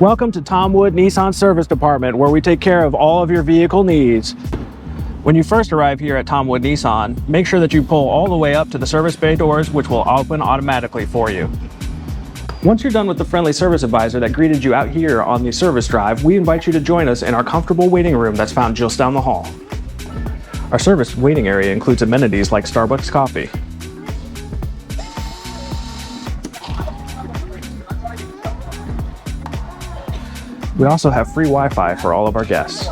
Welcome to Tom Wood Nissan Service Department, where we take care of all of your vehicle needs. When you first arrive here at Tom Wood Nissan, make sure that you pull all the way up to the service bay doors, which will open automatically for you. Once you're done with the friendly service advisor that greeted you out here on the service drive, we invite you to join us in our comfortable waiting room that's found just down the hall. Our service waiting area includes amenities like Starbucks coffee. We also have free Wi-Fi for all of our guests.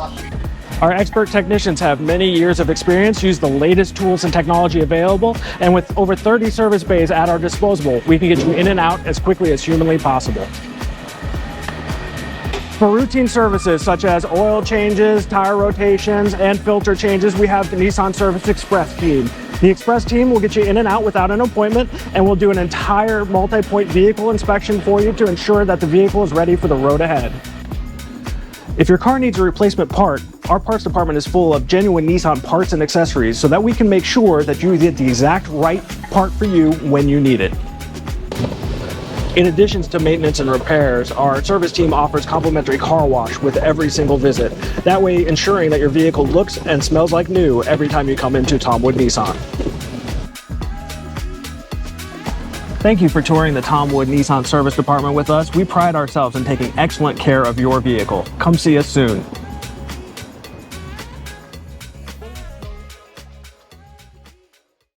Our expert technicians have many years of experience, use the latest tools and technology available, and with over 30 service bays at our disposal, we can get you in and out as quickly as humanly possible. For routine services such as oil changes, tire rotations, and filter changes, we have the Nissan Service Express team. The Express team will get you in and out without an appointment, and we'll do an entire multi-point vehicle inspection for you to ensure that the vehicle is ready for the road ahead. If your car needs a replacement part, our parts department is full of genuine Nissan parts and accessories so that we can make sure that you get the exact right part for you when you need it. In addition to maintenance and repairs, our service team offers complimentary car wash with every single visit. That way, ensuring that your vehicle looks and smells like new every time you come into Tom Wood Nissan. Thank you for touring the Tom Wood Nissan Service Department with us. We pride ourselves in taking excellent care of your vehicle. Come see us soon.